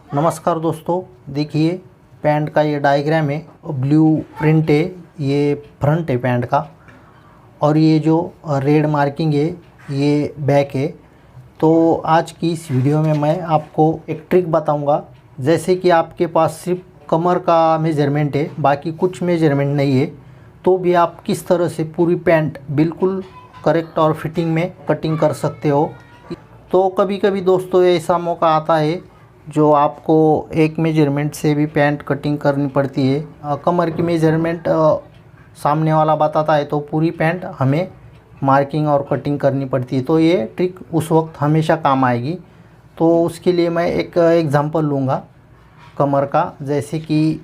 नमस्कार दोस्तों, देखिए पैंट का ये डायग्राम है, ब्लू प्रिंट है, ये फ्रंट है पैंट का और ये जो रेड मार्किंग है ये बैक है। तो आज की इस वीडियो में मैं आपको एक ट्रिक बताऊंगा। जैसे कि आपके पास सिर्फ कमर का मेजरमेंट है, बाकी कुछ मेजरमेंट नहीं है, तो भी आप किस तरह से पूरी पैंट बिल्कुल करेक्ट और फिटिंग में कटिंग कर सकते हो। तो कभी कभी दोस्तों ऐसा मौका आता है जो आपको एक मेजरमेंट से भी पैंट कटिंग करनी पड़ती है। कमर की मेजरमेंट सामने वाला बताता है तो पूरी पैंट हमें मार्किंग और कटिंग करनी पड़ती है। तो ये ट्रिक उस वक्त हमेशा काम आएगी। तो उसके लिए मैं एक एग्ज़ाम्पल लूँगा कमर का। जैसे कि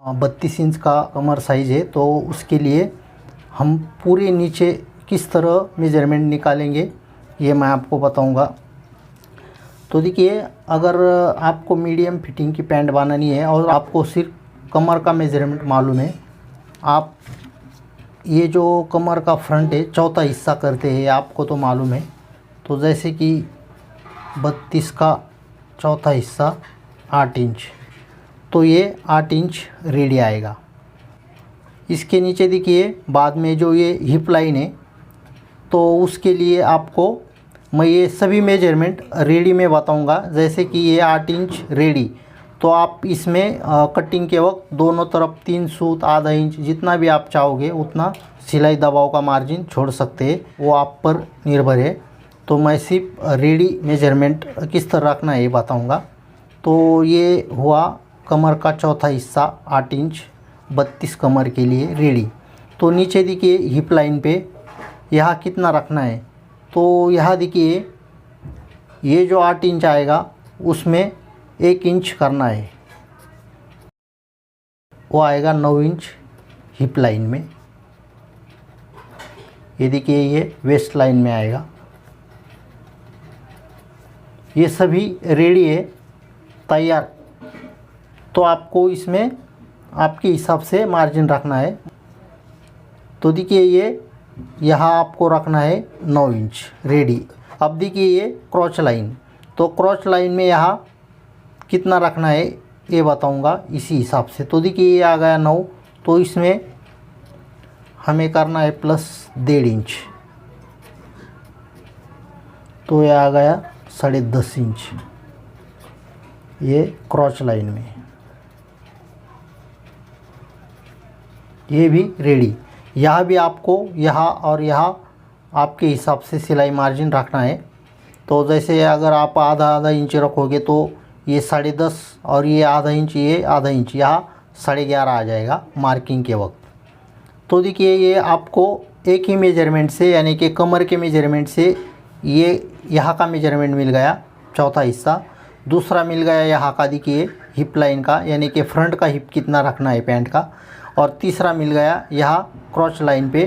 32 इंच का कमर साइज़ है, तो उसके लिए हम पूरे नीचे किस तरह मेजरमेंट निकालेंगे ये मैं आपको बताऊँगा। तो देखिए, अगर आपको मीडियम फिटिंग की पैंट बनानी है और आपको सिर्फ कमर का मेजरमेंट मालूम है, आप ये जो कमर का फ्रंट है चौथा हिस्सा करते हैं, आपको तो मालूम है। तो जैसे कि 32 का चौथा हिस्सा 8 इंच, तो ये 8 इंच रेडी आएगा। इसके नीचे देखिए बाद में जो ये हिप लाइन है, तो उसके लिए आपको मैं ये सभी मेजरमेंट रेडी में बताऊंगा। जैसे कि ये 8 इंच रेडी, तो आप इसमें कटिंग के वक्त दोनों तरफ 3 सूत, आधा इंच, जितना भी आप चाहोगे उतना सिलाई दबाव का मार्जिन छोड़ सकते हैं, वो आप पर निर्भर है। तो मैं सिर्फ रेडी मेजरमेंट किस तरह रखना है ये बताऊंगा। तो ये हुआ कमर का चौथा हिस्सा 8 इंच 32 कमर के लिए रेडी। तो नीचे देखिए हिप लाइन पे यहाँ कितना रखना है, तो यहाँ देखिए ये जो 8 इंच आएगा उसमें 1 इंच करना है, वो आएगा 9 इंच हिप लाइन में। ये देखिए ये वेस्ट लाइन में आएगा। ये सभी रेडी है, तैयार। तो आपको इसमें आपके हिसाब से मार्जिन रखना है। तो देखिए ये यहाँ आपको रखना है 9 इंच रेडी। अब देखिए ये क्रॉच लाइन, तो क्रॉच लाइन में यहाँ कितना रखना है ये बताऊंगा इसी हिसाब से। तो देखिए ये आ गया 9, तो इसमें हमें करना है प्लस 1.5 इंच, तो ये आ गया 10.5 इंच ये क्रॉच लाइन में। ये भी रेडी। यहाँ भी आपको यहाँ और यहाँ आपके हिसाब से सिलाई मार्जिन रखना है। तो जैसे अगर आप आधा इंच रखोगे तो ये 10.5 और ये आधा इंच, ये आधा इंच, यहाँ 11.5 आ जाएगा मार्किंग के वक्त। तो देखिए ये आपको एक ही मेजरमेंट से, यानी कि कमर के मेजरमेंट से ये यहाँ का मेजरमेंट मिल गया चौथा हिस्सा। दूसरा मिल गया यहाँ का, देखिए हिप लाइन का, यानी कि फ्रंट का हिप कितना रखना है पैंट का। और तीसरा मिल गया यहाँ क्रॉच लाइन पे,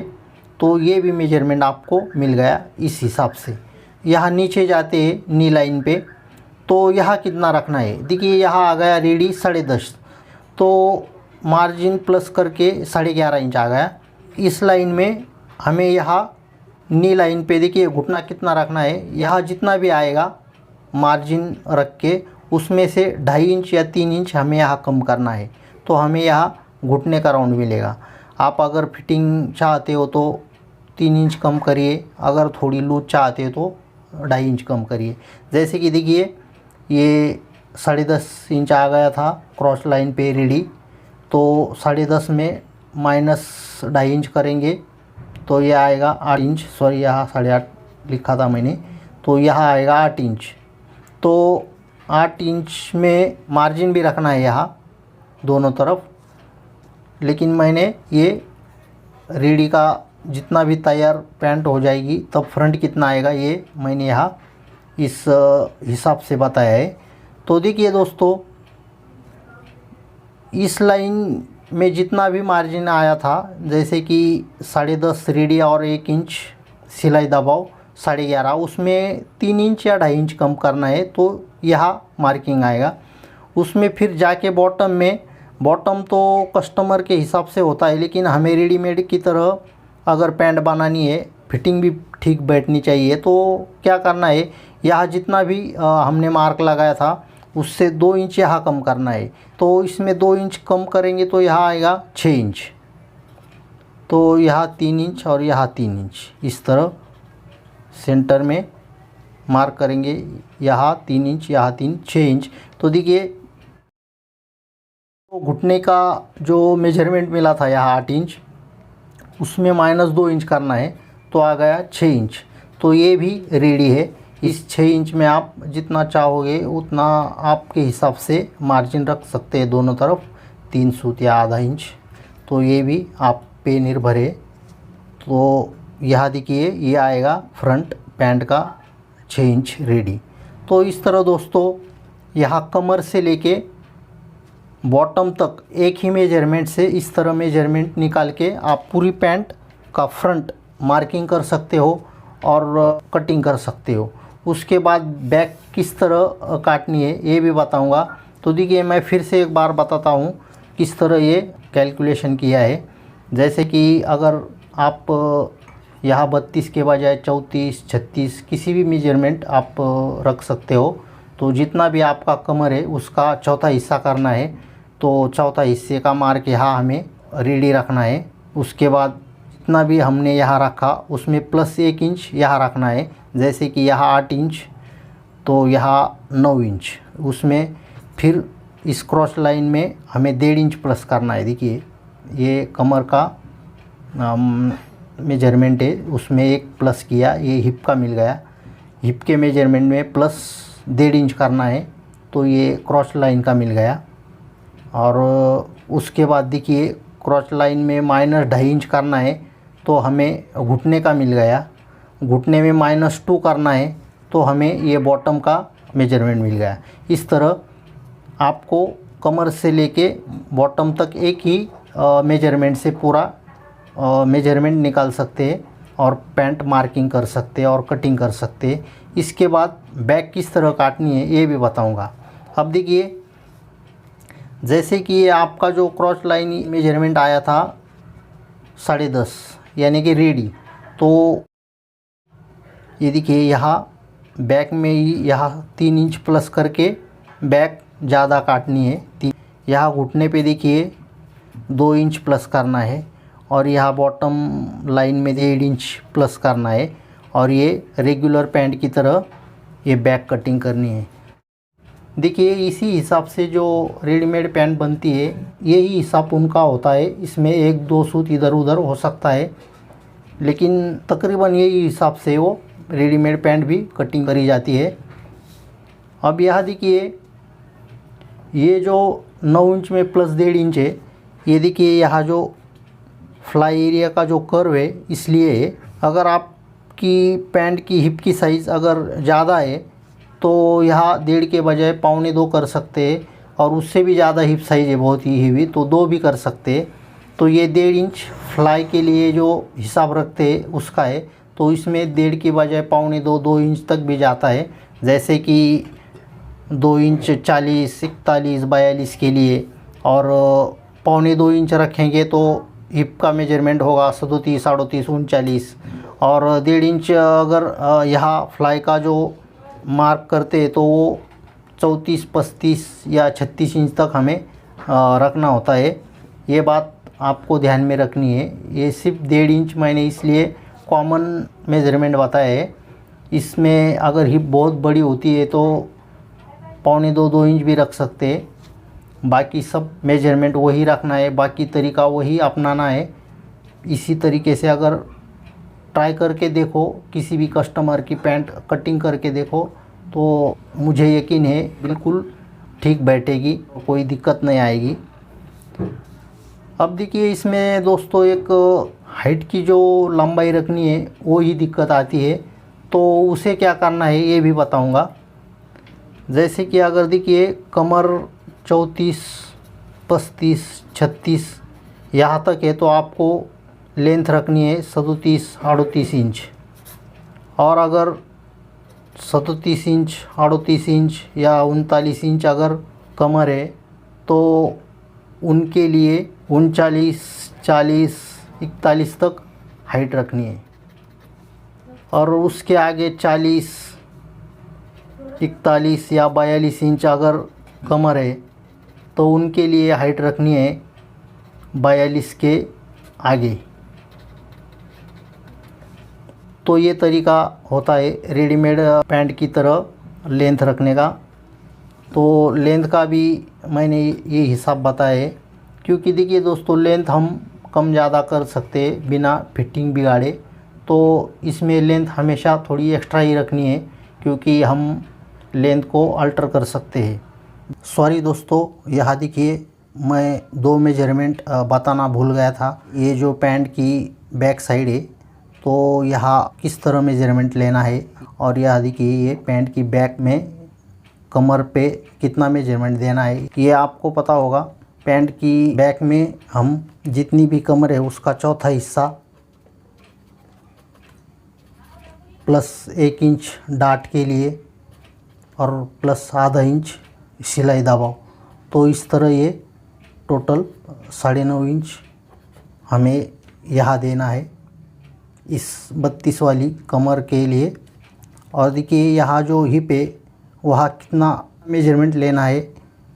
तो ये भी मेजरमेंट आपको मिल गया इस हिसाब से। यहाँ नीचे जाते हैं नी लाइन पे, तो यहाँ कितना रखना है, देखिए यहाँ आ गया रेडी 10.5, तो मार्जिन प्लस करके 11.5 इंच आ गया। इस लाइन में हमें यहाँ नी लाइन पे देखिए घुटना कितना रखना है, यहाँ जितना भी आएगा मार्जिन रख के उसमें से 2.5 इंच या 3 इंच हमें यहाँ कम करना है, तो हमें यहाँ घुटने का राउंड मिलेगा। आप अगर फिटिंग चाहते हो तो 3 इंच कम करिए, अगर थोड़ी लूज चाहते हो तो 2.5 इंच कम करिए। जैसे कि देखिए ये 10.5 इंच आ गया था क्रॉस लाइन पे रेडी, तो 10.5 में माइनस 2.5 इंच करेंगे तो ये आएगा 8 इंच। सॉरी, यहाँ 8.5 लिखा था मैंने, तो यहाँ आएगा 8 इंच। तो 8 इंच में मार्जिन भी रखना है यहाँ दोनों तरफ, लेकिन मैंने ये रेडी का जितना भी तैयार पैंट हो जाएगी तब फ्रंट कितना आएगा ये मैंने यहाँ इस हिसाब से बताया है। तो देखिए दोस्तों, इस लाइन में जितना भी मार्जिन आया था, जैसे कि 10.5 रेडी और 1 इंच सिलाई दबाव 11.5, उसमें 3 इंच या 2.5 इंच कम करना है, तो यहाँ मार्किंग आएगा। उसमें फिर जाके बॉटम तो कस्टमर के हिसाब से होता है, लेकिन हमें रेडीमेड की तरह अगर पैंट बनानी है, फिटिंग भी ठीक बैठनी चाहिए, तो क्या करना है, यहाँ जितना भी हमने मार्क लगाया था उससे 2 इंच यहाँ कम करना है। तो इसमें 2 इंच कम करेंगे तो यहाँ आएगा 6 इंच। तो यहाँ 3 इंच और यहाँ 3 इंच इस तरह सेंटर में मार्क करेंगे। यहाँ 3 इंच, यहाँ 6 इंच। तो देखिए तो घुटने का जो मेजरमेंट मिला था यहाँ 8 इंच, उसमें -2 इंच करना है तो आ गया 6 इंच। तो ये भी रेडी है। इस 6 इंच में आप जितना चाहोगे उतना आपके हिसाब से मार्जिन रख सकते हैं दोनों तरफ, 3 सूत या आधा इंच। तो ये भी आप पे निर्भर है। तो यहाँ देखिए ये आएगा फ्रंट पैंट का 6 इंच रेडी। तो इस तरह दोस्तों यहाँ कमर से लेके बॉटम तक एक ही मेजरमेंट से इस तरह मेजरमेंट निकाल के आप पूरी पैंट का फ्रंट मार्किंग कर सकते हो और कटिंग कर सकते हो। उसके बाद बैक किस तरह काटनी है ये भी बताऊंगा। तो देखिए मैं फिर से एक बार बताता हूँ किस तरह ये कैलकुलेशन किया है। जैसे कि अगर आप यहाँ 32 के बजाय 34, 36 किसी भी मेजरमेंट आप रख सकते हो। तो जितना भी आपका कमर है उसका चौथा हिस्सा करना है। तो चौथा हिस्से का मार्क यहाँ हमें रेडी रखना है। उसके बाद जितना भी हमने यहाँ रखा उसमें +1 इंच यहाँ रखना है। जैसे कि यहाँ 8 इंच तो यहाँ 9 इंच, उसमें फिर इस क्रॉस लाइन में हमें 1.5 इंच प्लस करना है। देखिए ये कमर का मेजरमेंट है, उसमें एक प्लस किया, ये हिप का मिल गया। हिप के मेजरमेंट में +1.5 इंच करना है तो ये क्रॉस लाइन का मिल गया। और उसके बाद देखिए क्रॉस लाइन में -2.5 इंच करना है तो हमें घुटने का मिल गया। घुटने में -2 करना है तो हमें ये बॉटम का मेजरमेंट मिल गया। इस तरह आपको कमर से लेके बॉटम तक एक ही मेजरमेंट से पूरा मेजरमेंट निकाल सकते हैं और पैंट मार्किंग कर सकते हैं और कटिंग कर सकते हैं। इसके बाद बैक किस तरह काटनी है ये भी बताऊंगा। अब देखिए जैसे कि ये आपका जो क्रॉस लाइन मेजरमेंट आया था 10.5 यानी कि रेडी, तो ये देखिए यहाँ बैक में ही यहाँ 3 इंच प्लस करके बैक ज़्यादा काटनी है। यहाँ घुटने पे देखिए 2 इंच प्लस करना है और यहाँ बॉटम लाइन में 1.5 इंच प्लस करना है। और ये रेगुलर पैंट की तरह ये बैक कटिंग करनी है। देखिए इसी हिसाब से जो रेडीमेड पैंट बनती है यही हिसाब उनका होता है। इसमें 1-2 सूत इधर उधर हो सकता है, लेकिन तकरीबन यही हिसाब से वो रेडीमेड पैंट भी कटिंग करी जाती है। अब यहाँ देखिए ये जो 9 इंच में +1.5 इंच है, ये देखिए यहाँ जो फ्लाई एरिया का जो कर्व है इसलिए अगर आपकी पैंट की हिप की साइज़ अगर ज़्यादा है तो यहाँ 1.5 के बजाय 1.25 कर सकते हैं। और उससे भी ज़्यादा हिप साइज़ है बहुत ही हेवी तो 2 भी कर सकते हैं। तो ये 1.5 इंच फ्लाई के लिए जो हिसाब रखते हैं उसका है। तो इसमें 1.5 के बजाय 1.25 2 इंच तक भी जाता है। जैसे कि 2 इंच 40, 41, 42 के लिए और 1.25 इंच रखेंगे तो हिप का मेजरमेंट होगा 37, 38, 39। और 1.5 इंच अगर यहाँ फ्लाई का जो मार्क करते हैं तो वो 34, 35 या 36 इंच तक हमें रखना होता है। ये बात आपको ध्यान में रखनी है। ये सिर्फ 1.5 इंच मैंने इसलिए कॉमन मेजरमेंट बताया है। इसमें अगर हिप बहुत बड़ी होती है तो 1.25 2 इंच भी रख सकते हैं। बाकी सब मेजरमेंट वही रखना है, बाकी तरीका वही अपनाना है। इसी तरीके से अगर ट्राई करके देखो, किसी भी कस्टमर की पैंट कटिंग करके देखो तो मुझे यकीन है बिल्कुल ठीक बैठेगी, कोई दिक्कत नहीं आएगी। अब देखिए इसमें दोस्तों एक हाइट की जो लंबाई रखनी है वो ही दिक्कत आती है। तो उसे क्या करना है ये भी बताऊंगा। जैसे कि अगर देखिए कमर 34, 35, 36 यहाँ तक है तो आपको लेंथ रखनी है 37, 38 इंच। और अगर 37 इंच, 38 इंच या 39 इंच अगर कमर है तो उनके लिए 39, 40, 41 तक हाइट रखनी है। और उसके आगे 40, 41 या 42 इंच अगर कमर है तो उनके लिए हाइट रखनी है 42 के आगे। तो ये तरीका होता है रेडीमेड पैंट की तरह लेंथ रखने का। तो लेंथ का भी मैंने ये हिसाब बताया है, क्योंकि देखिए दोस्तों लेंथ हम कम ज़्यादा कर सकते हैं बिना फिटिंग बिगाड़े। तो इसमें लेंथ हमेशा थोड़ी एक्स्ट्रा ही रखनी है, क्योंकि हम लेंथ को अल्टर कर सकते हैं। सॉरी दोस्तों, यहाँ देखिए मैं 2 मेजरमेंट बताना भूल गया था। ये जो पैंट की बैक साइड है तो यहाँ किस तरह मेजरमेंट लेना है, और यह देखिए ये पैंट की बैक में कमर पे कितना मेजरमेंट देना है ये आपको पता होगा। पैंट की बैक में हम जितनी भी कमर है उसका चौथा हिस्सा प्लस 1 इंच डाट के लिए और प्लस आधा इंच सिलाई दबाव। तो इस तरह ये टोटल 9.5 इंच हमें यहाँ देना है इस 32 वाली कमर के लिए। और देखिए यहाँ जो हिप है वहाँ कितना मेजरमेंट लेना है।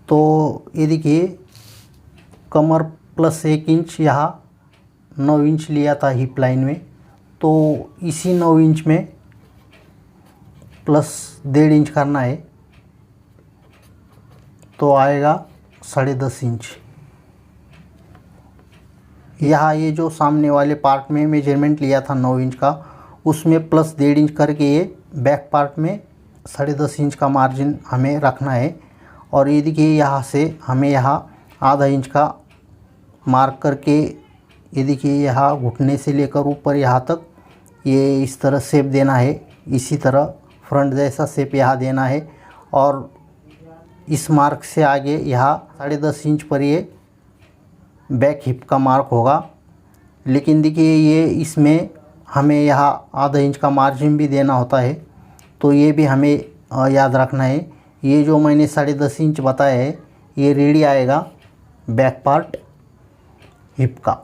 तो ये देखिए कमर प्लस 1 इंच, यहाँ 9 इंच लिया था हिप लाइन में, तो इसी 9 इंच में प्लस 1.5 इंच करना है तो आएगा 10.5 इंच। यहाँ ये जो सामने वाले पार्ट में मेजरमेंट लिया था 9 इंच का, उसमें प्लस 1.5 इंच करके ये बैक पार्ट में 10.5 इंच का मार्जिन हमें रखना है। और ये देखिए यहाँ से हमें यहाँ आधा इंच का मार्क करके ये देखिए यहाँ घुटने से लेकर ऊपर यहाँ तक ये इस तरह शेप देना है। इसी तरह फ्रंट जैसा शेप यहाँ देना है, और इस मार्क से आगे यहाँ 10.5 इंच पर ये बैक हिप का मार्क होगा। लेकिन देखिए ये इसमें हमें यहाँ आधा इंच का मार्जिन भी देना होता है, तो ये भी हमें याद रखना है। ये जो मैंने 10.5 इंच बताया है ये रेडी आएगा बैक पार्ट हिप का।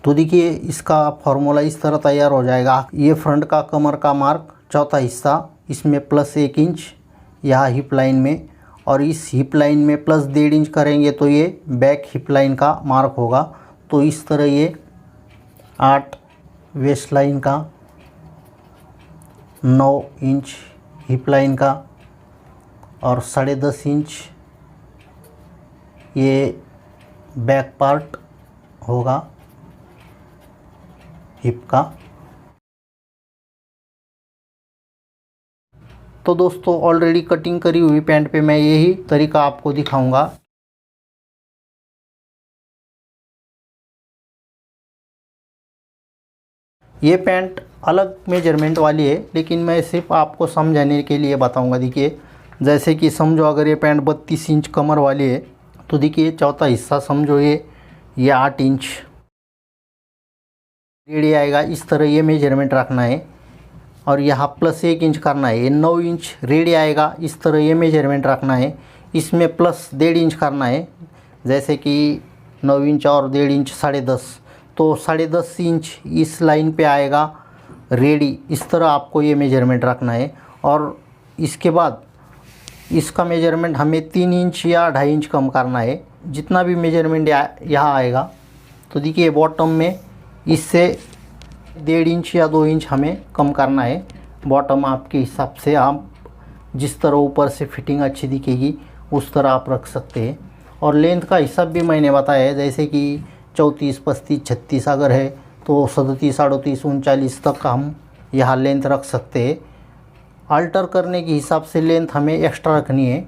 तो देखिए इसका फॉर्मूला इस तरह तैयार हो जाएगा। ये फ्रंट का कमर का मार्क चौथा हिस्सा, इसमें प्लस 1 इंच यहाँ हिप लाइन में, और इस हिप लाइन में प्लस 1.5 इंच करेंगे तो ये बैक हिप लाइन का मार्क होगा। तो इस तरह ये 8 वेस्ट लाइन का, 9 इंच हिप लाइन का और 10.5 इंच ये बैक पार्ट होगा हिप का। तो दोस्तों ऑलरेडी कटिंग करी हुई पैंट पे मैं यही तरीका आपको दिखाऊंगा। ये पैंट अलग मेजरमेंट वाली है, लेकिन मैं सिर्फ आपको समझाने के लिए बताऊंगा। देखिए जैसे कि समझो अगर ये पैंट 32 इंच कमर वाली है तो देखिए चौथा हिस्सा समझो ये 8 इंच रेडी आएगा। इस तरह ये मेजरमेंट रखना है, और यहाँ प्लस 1 इंच करना है। ये 9 इंच रेडी आएगा, इस तरह ये मेजरमेंट रखना है। इसमें प्लस 1.5 इंच करना है, जैसे कि 9 इंच और 1.5 इंच 10.5, तो 10.5 इंच इस लाइन पे आएगा रेडी। इस तरह आपको ये मेजरमेंट रखना है। और इसके बाद इसका मेजरमेंट हमें 3 इंच या 2.5 इंच कम करना है, जितना भी मेजरमेंट यहाँ आएगा। तो देखिए बॉटम में इससे 1.5 इंच या 2 इंच हमें कम करना है। बॉटम आपके हिसाब से आप जिस तरह ऊपर से फिटिंग अच्छी दिखेगी उस तरह आप रख सकते हैं। और लेंथ का हिसाब भी मैंने बताया है, जैसे कि 34, 35, 36 अगर है तो 37, 38, 39 तक हम यहाँ लेंथ रख सकते हैं। अल्टर करने के हिसाब से लेंथ हमें एक्स्ट्रा रखनी है।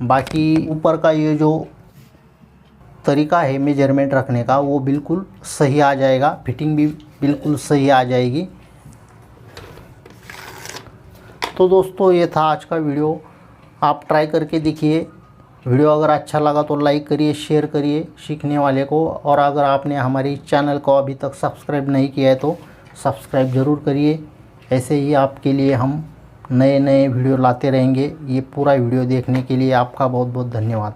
बाकी ऊपर का ये जो तरीका है मेजरमेंट रखने का वो बिल्कुल सही आ जाएगा, फिटिंग भी बिल्कुल सही आ जाएगी। तो दोस्तों ये था आज का वीडियो, आप ट्राई करके देखिए। वीडियो अगर अच्छा लगा तो लाइक करिए, शेयर करिए सीखने वाले को। और अगर आपने हमारे चैनल को अभी तक सब्सक्राइब नहीं किया है तो सब्सक्राइब ज़रूर करिए। ऐसे ही आपके लिए हम नए नए वीडियो लाते रहेंगे। ये पूरा वीडियो देखने के लिए आपका बहुत बहुत धन्यवाद।